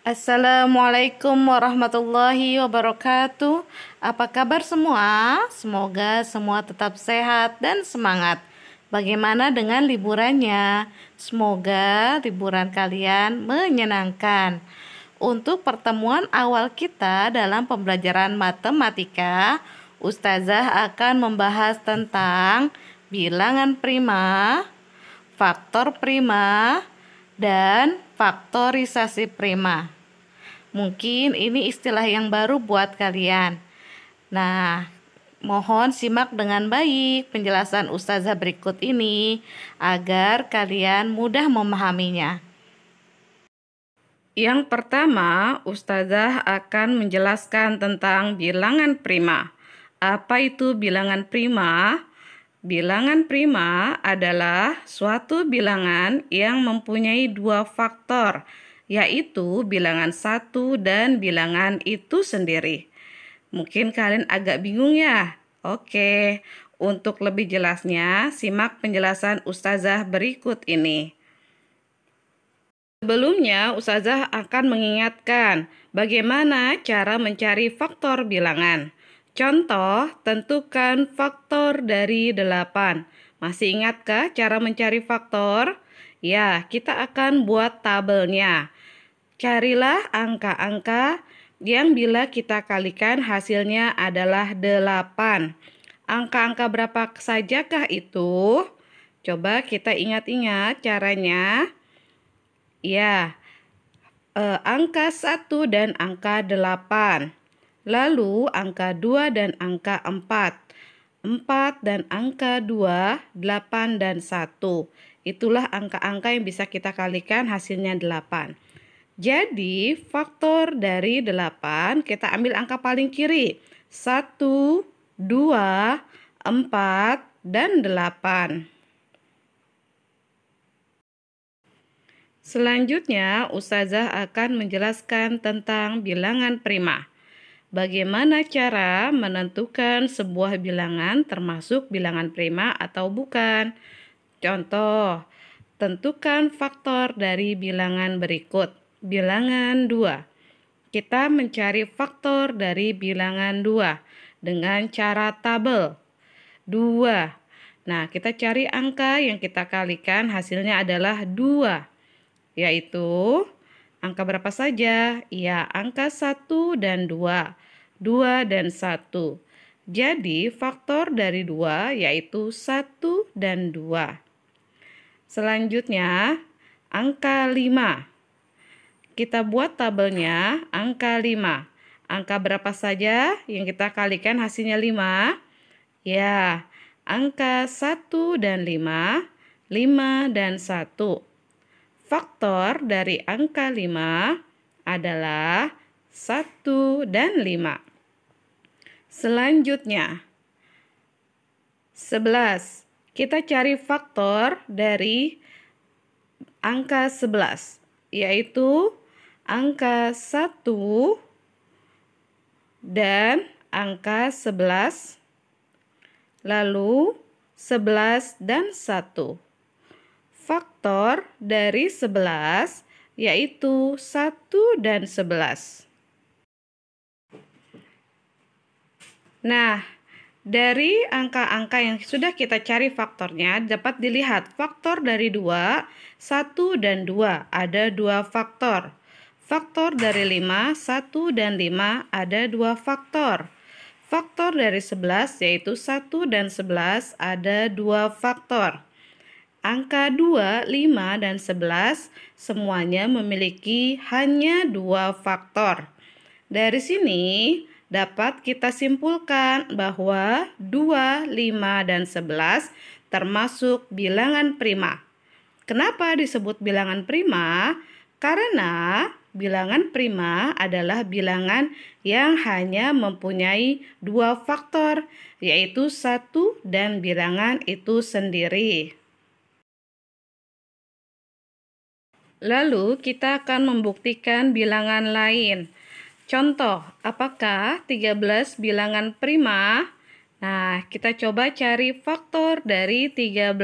Assalamualaikum warahmatullahi wabarakatuh. Apa kabar semua? Semoga semua tetap sehat dan semangat. Bagaimana dengan liburannya? Semoga liburan kalian menyenangkan. Untuk pertemuan awal kita dalam pembelajaran matematika, Ustazah akan membahas tentang bilangan prima, faktor prima, dan faktorisasi prima. Mungkin ini istilah yang baru buat kalian. Nah, mohon simak dengan baik penjelasan Ustazah berikut ini agar kalian mudah memahaminya. Yang pertama, Ustazah akan menjelaskan tentang bilangan prima. Apa itu bilangan prima? Bilangan prima adalah suatu bilangan yang mempunyai dua faktor, yaitu bilangan satu dan bilangan itu sendiri. Mungkin kalian agak bingung ya? Oke, untuk lebih jelasnya, simak penjelasan Ustazah berikut ini. Sebelumnya, Ustazah akan mengingatkan bagaimana cara mencari faktor bilangan. Contoh, tentukan faktor dari 8. Masih ingatkah cara mencari faktor? Ya, kita akan buat tabelnya. Carilah angka-angka yang bila kita kalikan hasilnya adalah 8. Angka-angka berapa sajakah itu? Coba kita ingat-ingat caranya. Ya, angka 1 dan angka 8. Lalu angka 2 dan angka 4. 4 dan angka 2, 8 dan 1. Itulah angka-angka yang bisa kita kalikan hasilnya 8. Jadi faktor dari 8 kita ambil angka paling kiri. 1, 2, 4, dan 8. Selanjutnya, Ustazah akan menjelaskan tentang bilangan prima. Bagaimana cara menentukan sebuah bilangan termasuk bilangan prima atau bukan? Contoh, tentukan faktor dari bilangan berikut. Bilangan 2. Kita mencari faktor dari bilangan 2 dengan cara tabel 2. Nah, kita cari angka yang kita kalikan hasilnya adalah 2. Yaitu angka berapa saja? Ya, angka 1 dan 2. 2 dan 1. Jadi, faktor dari 2 yaitu 1 dan 2. Selanjutnya, angka 5. Kita buat tabelnya angka 5. Angka berapa saja yang kita kalikan hasilnya 5? Ya, angka 1 dan 5, 5 dan 1. Faktor dari angka 5 adalah 1 dan 5. Selanjutnya, 11. Kita cari faktor dari angka 11, yaitu angka 1 dan angka 11, lalu 11 dan 1. Faktor dari 11 yaitu 1 dan 11. Nah, dari angka-angka yang sudah kita cari faktornya dapat dilihat faktor dari 2, 1 dan 2 ada 2 faktor. Faktor dari 5, 1 dan 5 ada 2 faktor. Faktor dari 11 yaitu 1 dan 11 ada 2 faktor. Angka 2, 5, dan 11 semuanya memiliki hanya 2 faktor. Dari sini dapat kita simpulkan bahwa 2, 5, dan 11 termasuk bilangan prima. Kenapa disebut bilangan prima? Karena bilangan prima adalah bilangan yang hanya mempunyai 2 faktor, yaitu 1 dan bilangan itu sendiri. Lalu kita akan membuktikan bilangan lain. Contoh, apakah 13 bilangan prima? Nah, kita coba cari faktor dari 13.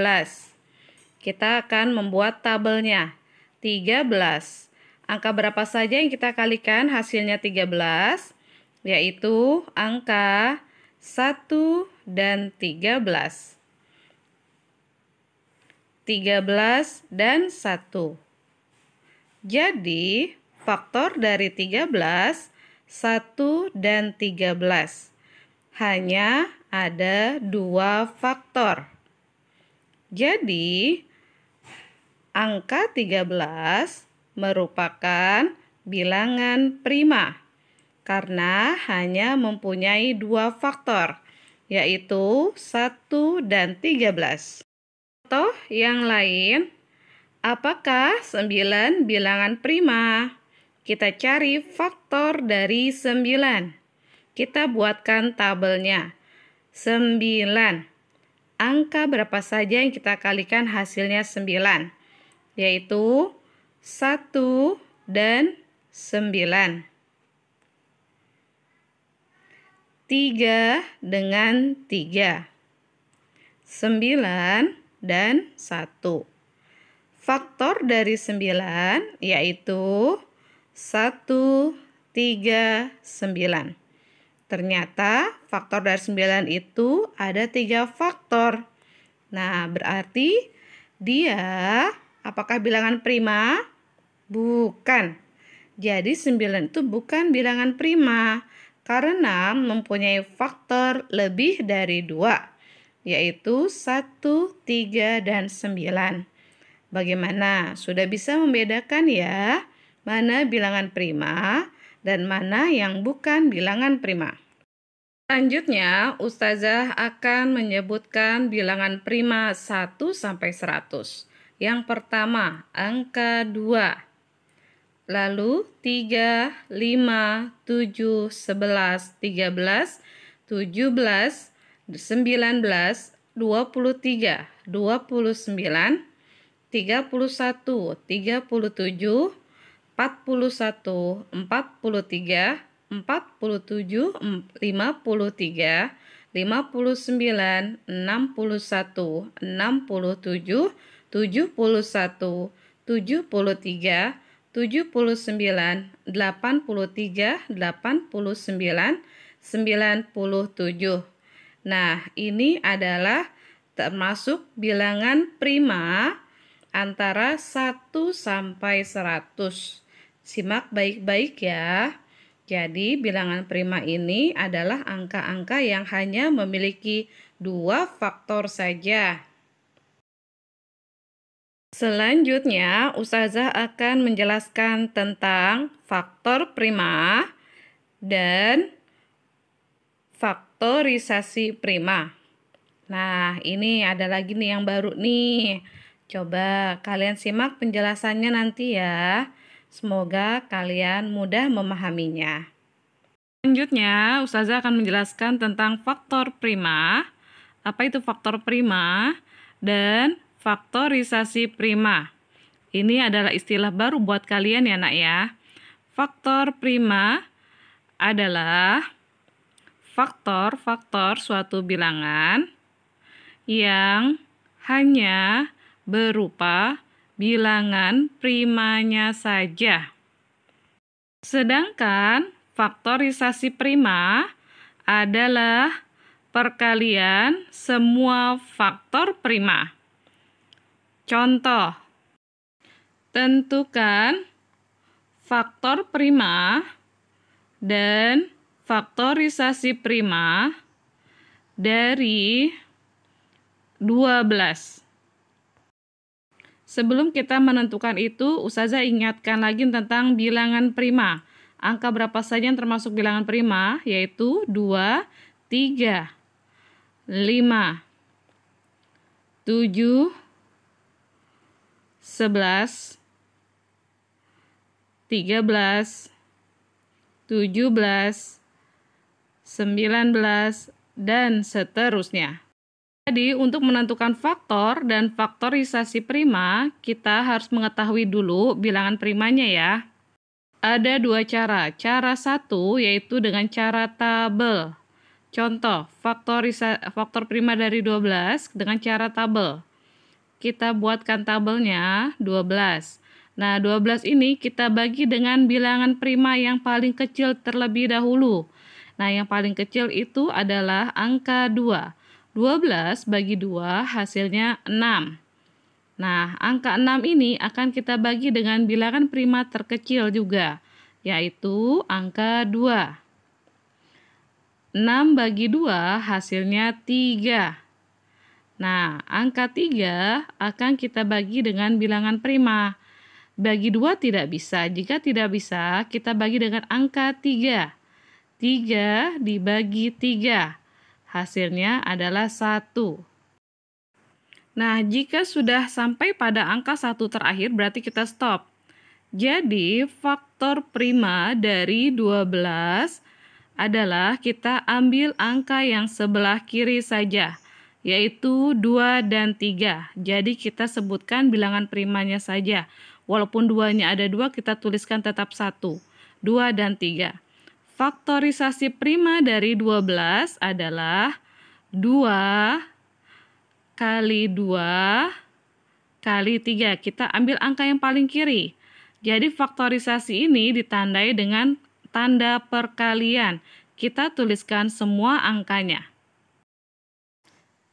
Kita akan membuat tabelnya. 13. Angka berapa saja yang kita kalikan hasilnya 13? Yaitu angka 1 dan 13. 13 dan 1. Jadi, faktor dari 13, 1 dan 13. Hanya ada 2 faktor. Jadi, angka 13 merupakan bilangan prima karena hanya mempunyai 2 faktor, yaitu 1 dan 13. Contoh yang lain, apakah 9 bilangan prima? Kita cari faktor dari 9. Kita buatkan tabelnya. 9. Angka berapa saja yang kita kalikan hasilnya 9? Yaitu 1 dan 9. 3 dengan 3. 9 dan 1. Faktor dari 9 yaitu 1, 3, 9. Ternyata faktor dari 9 itu ada 3 faktor. Nah, berarti dia apakah bilangan prima? Bukan. Jadi 9 itu bukan bilangan prima karena mempunyai faktor lebih dari 2, yaitu 1, 3, dan 9. Bagaimana? Sudah bisa membedakan ya, mana bilangan prima dan mana yang bukan bilangan prima. Selanjutnya, Ustazah akan menyebutkan bilangan prima 1 sampai 100. Yang pertama, angka 2. Lalu 3, 5, 7, 11, 13, 17, 19, 23, 29, 31, 37, 41, 43, 47, 53, 59, 61, 67, 71, 73, 79, 83, 89, 97. Nah, ini adalah termasuk bilangan prima antara 1 sampai 100. Simak baik-baik ya. Jadi, bilangan prima ini adalah angka-angka yang hanya memiliki 2 faktor saja. Selanjutnya, Ustazah akan menjelaskan tentang faktor prima dan faktorisasi prima. Nah, ini ada lagi nih yang baru nih. Coba kalian simak penjelasannya nanti ya. Semoga kalian mudah memahaminya. Selanjutnya, Ustazah akan menjelaskan tentang faktor prima. Apa itu faktor prima? Dan faktorisasi prima. Ini adalah istilah baru buat kalian ya nak ya. Faktor prima adalah faktor-faktor suatu bilangan yang hanya berupa bilangan primanya saja. Sedangkan faktorisasi prima adalah perkalian semua faktor prima. Contoh, tentukan faktor prima dan faktorisasi prima dari 12. Sebelum kita menentukan itu, Ustazah ingatkan lagi tentang bilangan prima. Angka berapa saja yang termasuk bilangan prima, yaitu 2, 3, 5, 7, 11, 13, 17, 19, dan seterusnya. Jadi, untuk menentukan faktor dan faktorisasi prima, kita harus mengetahui dulu bilangan primanya ya. Ada 2 cara. Cara 1 yaitu dengan cara tabel. Contoh, faktor prima dari 12 dengan cara tabel. Kita buatkan tabelnya 12. Nah, 12 ini kita bagi dengan bilangan prima yang paling kecil terlebih dahulu. Nah, yang paling kecil itu adalah angka 2. 12 bagi 2 hasilnya 6. Nah, angka 6 ini akan kita bagi dengan bilangan prima terkecil juga, yaitu angka 2. 6 bagi 2 hasilnya 3. Nah, angka 3 akan kita bagi dengan bilangan prima. Bagi 2 tidak bisa. Jika tidak bisa, kita bagi dengan angka 3. 3 dibagi 3. Hasilnya adalah 1. Nah, jika sudah sampai pada angka 1 terakhir, berarti kita stop. Jadi, faktor prima dari 12 adalah kita ambil angka yang sebelah kiri saja, yaitu 2 dan 3. Jadi, kita sebutkan bilangan primanya saja. Walaupun 2-nya ada 2, kita tuliskan tetap 1. 2 dan 3. Faktorisasi prima dari 12 adalah 2 kali 2 kali 3. Kita ambil angka yang paling kiri. Jadi faktorisasi ini ditandai dengan tanda perkalian. Kita tuliskan semua angkanya.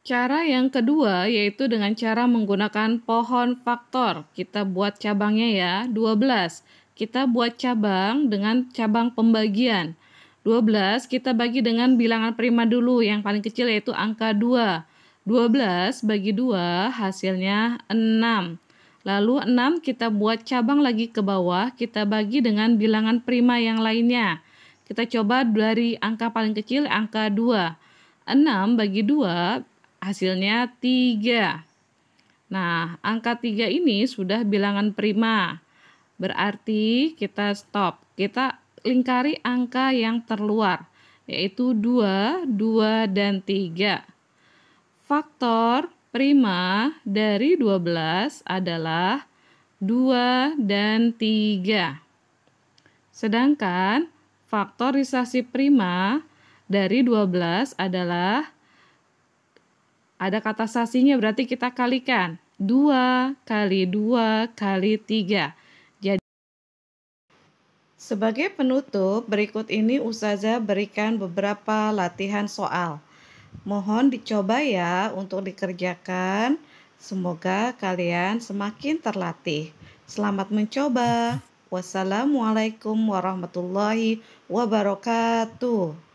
Cara yang kedua yaitu dengan cara menggunakan pohon faktor. Kita buat cabangnya ya, 12. Kita buat cabang dengan cabang pembagian. 12 kita bagi dengan bilangan prima dulu, yang paling kecil yaitu angka 2. 12 bagi 2 hasilnya 6. Lalu 6 kita buat cabang lagi ke bawah, kita bagi dengan bilangan prima yang lainnya. Kita coba dari angka paling kecil, angka 2. 6 bagi 2 hasilnya 3. Nah, angka 3 ini sudah bilangan prima. Berarti kita stop. Kita lingkari angka yang terluar, yaitu 2, 2, dan 3. Faktor prima dari 12 adalah 2 dan 3. Sedangkan faktorisasi prima dari 12 adalah ada kata sasinya, berarti kita kalikan. 2 kali 2 kali 3. Jadi, sebagai penutup, berikut ini Ustazah berikan beberapa latihan soal. Mohon dicoba ya untuk dikerjakan. Semoga kalian semakin terlatih. Selamat mencoba. Wassalamualaikum warahmatullahi wabarakatuh.